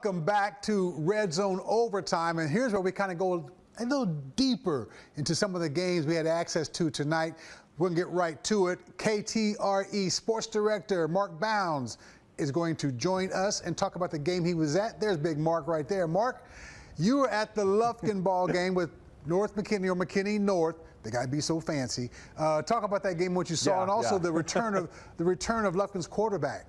Welcome back to Red Zone Overtime, and here's where we kind of go a little deeper into some of the games we had access to tonight. We're going to get right to it. KTRE Sports Director Mark Bownds is going to join us and talk about the game he was at. There's Big Mark right there. Mark, you were at the Lufkin ball game with North McKinney or McKinney North. They got to be so fancy. Talk about that game, what you saw, and also the return of Lufkin's quarterback.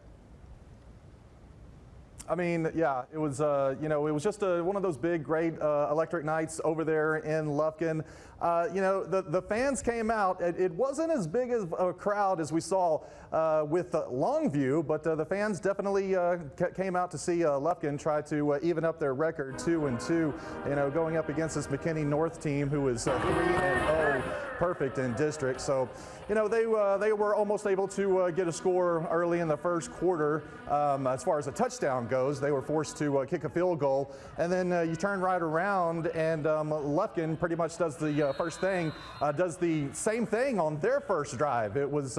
I mean, yeah, it was, it was just one of those big, great electric nights over there in Lufkin. The fans came out. It wasn't as big of a crowd as we saw with Longview, but the fans definitely came out to see Lufkin try to even up their record 2-2, going up against this McKinney North team who is 3-0, perfect in district. So, they were almost able to get a score early in the first quarter. As far as a touchdown goes, they were forced to kick a field goal, and then you turn right around and Lufkin pretty much does the first thing, does the same thing on their first drive. It was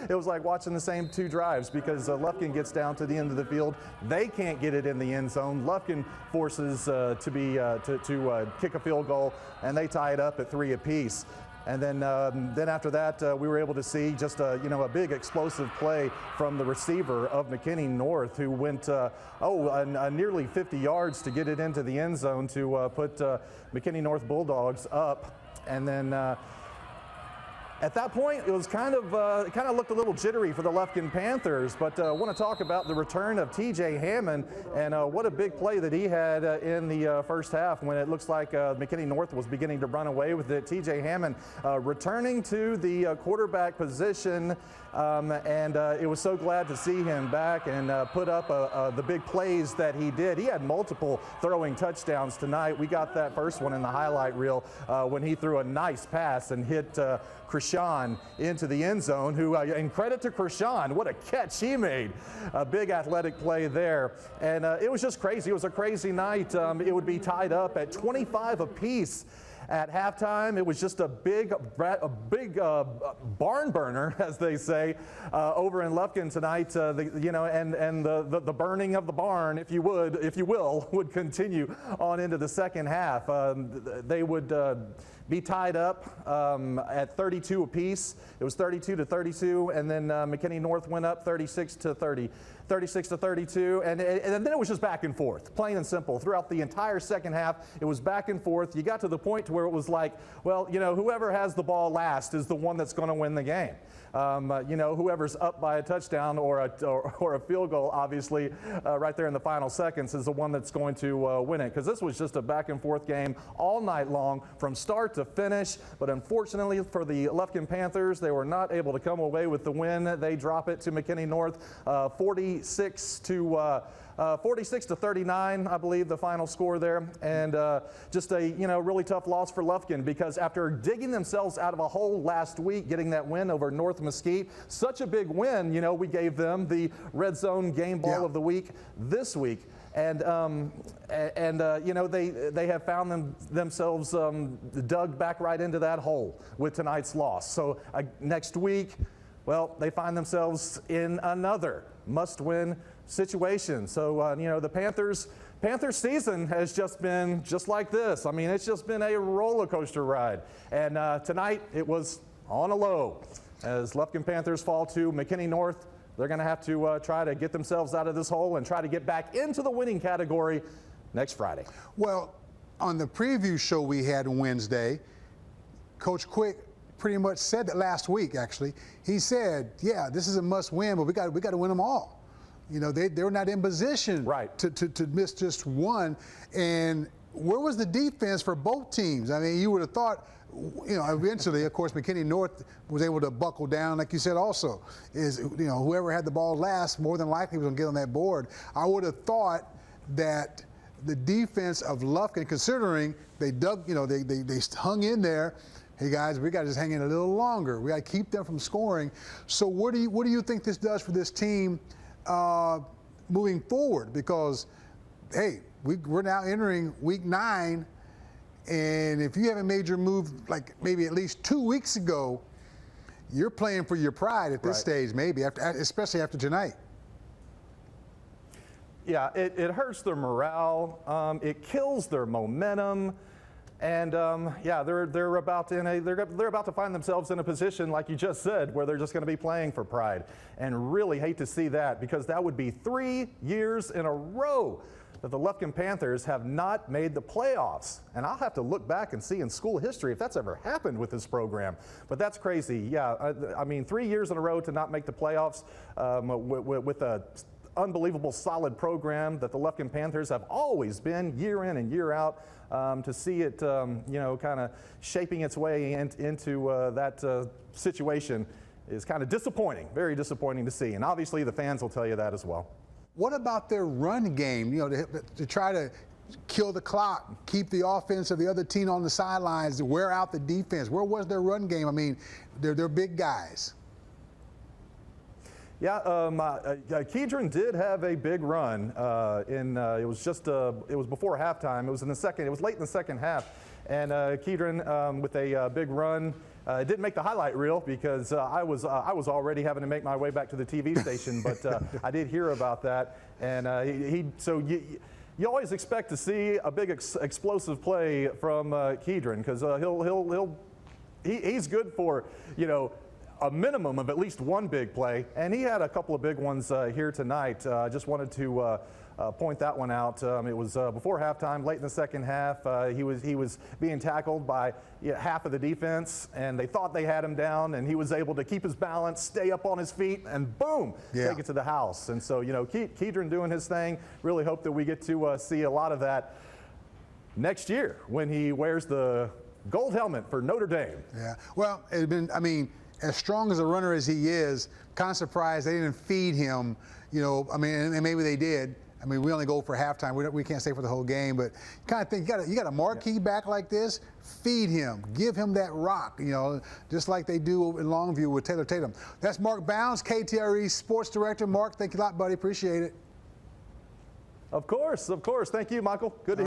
it was like watching the same two drives because Lufkin gets down to the end of the field. They can't get it in the end zone. Lufkin forces to kick a field goal, and they tie it up at 3 apiece. And then after that, we were able to see just a big explosive play from the receiver of McKinney North, who went nearly 50 yards to get it into the end zone to put McKinney North Bulldogs up. And then at that point, it was kind of looked a little jittery for the Lufkin Panthers, but I want to talk about the return of T.J. Hammond and what a big play that he had in the first half when it looks like McKinney North was beginning to run away with it. T.J. Hammond returning to the quarterback position, and it was so glad to see him back and put up the big plays that he did. He had multiple throwing touchdowns tonight. We got that first one in the highlight reel when he threw a nice pass and hit Krishan into the end zone, and credit to Krishan, what a catch he made. A big athletic play there. And it was just crazy. It was a crazy night. It would be tied up at 25 apiece. At halftime, it was just a big barn burner, as they say, over in Lufkin tonight. And the burning of the barn, if you will, would continue on into the second half. They would be tied up at 32 apiece. It was 32-32, and then McKinney North went up 36-30. 36-32, and then it was just back and forth, plain and simple. Throughout the entire second half, it was back and forth. You got to the point to where it was like, well, whoever has the ball last is the one that's going to win the game. Whoever's up by a touchdown or a field goal, obviously, right there in the final seconds is the one that's going to win it. Because this was just a back and forth game all night long from start to finish. But unfortunately for the Lufkin Panthers, they were not able to come away with the win. They drop it to McKinney North, 46-39, I believe, the final score there. And just a really tough loss for Lufkin, because after digging themselves out of a hole last week, getting that win over North Mesquite, such a big win, we gave them the Red Zone Game Ball of the Week this week. And they have found themselves dug back right into that hole with tonight's loss. So next week, well, they find themselves in another must-win situation. So, the Panthers season has just been just like this. I mean, it's just been a roller coaster ride. And tonight it was on a low as Lufkin Panthers fall to McKinney North. They're going to have to try to get themselves out of this hole and try to get back into the winning category next Friday. Well, on the preview show we had Wednesday, Coach Quick pretty much said that last week, actually. He said, yeah, this is a must-win, but we got to win them all. They're not in position to miss just one. And where was the defense for both teams? I mean, you would have thought, eventually, of course, McKinney North was able to buckle down, like you said also, is, whoever had the ball last more than likely was going to get on that board. I would have thought that the defense of Lufkin, considering they dug, they hung in there. Hey guys, we got to just hang in a little longer. We got to keep them from scoring. So what do you think this does for this team moving forward? Because, hey, we're now entering week 9, and if you haven't made your move like maybe at least 2 weeks ago, you're playing for your pride at this stage, maybe, especially after tonight. Yeah, it hurts their morale. It kills their momentum. And yeah, they're about to find themselves in a position, like you just said, where they're just going to be playing for pride. And really hate to see that, because that would be 3 years in a row that the Lufkin Panthers have not made the playoffs. And I'll have to look back and see in school history if that's ever happened with this program. But that's crazy. Yeah, I mean, 3 years in a row to not make the playoffs with a unbelievable solid program that the Lufkin Panthers have always been year in and year out. To see it, you know, kind of shaping its way into that situation is kind of disappointing, very disappointing to see. And obviously the fans will tell you that as well. What about their run game, you know, to try to kill the clock, keep the offense of the other team on the sidelines, wear out the defense? Where was their run game? I mean, they're big guys. Yeah, Kedron did have a big run. It was before halftime. It was late in the second half, and Kedron with a big run. Didn't make the highlight reel because I was already having to make my way back to the TV station, but I did hear about that, and you always expect to see a big explosive play from Kedron, because he's good for, you know, a minimum of at least one big play, and he had a couple of big ones here tonight. I just wanted to point that one out. It was before halftime, late in the second half. He was being tackled by half of the defense, and they thought they had him down, and he was able to keep his balance, stay up on his feet, and boom, take it to the house. And so, you know, Kedron doing his thing. Really hope that we get to see a lot of that next year when he wears the gold helmet for Notre Dame. Yeah, well, it's been, I mean, as strong as a runner as he is, kind of surprised they didn't feed him. You know, I mean, and maybe they did. I mean, we only go for halftime. We can't stay for the whole game, but kind of think you got a marquee back like this. Feed him, give him that rock. You know, just like they do in Longview with Taylor Tatum. That's Mark Bownds, KTRE Sports Director. Mark, thank you a lot, buddy. Appreciate it. Of course. Thank you, Michael. Good to hear.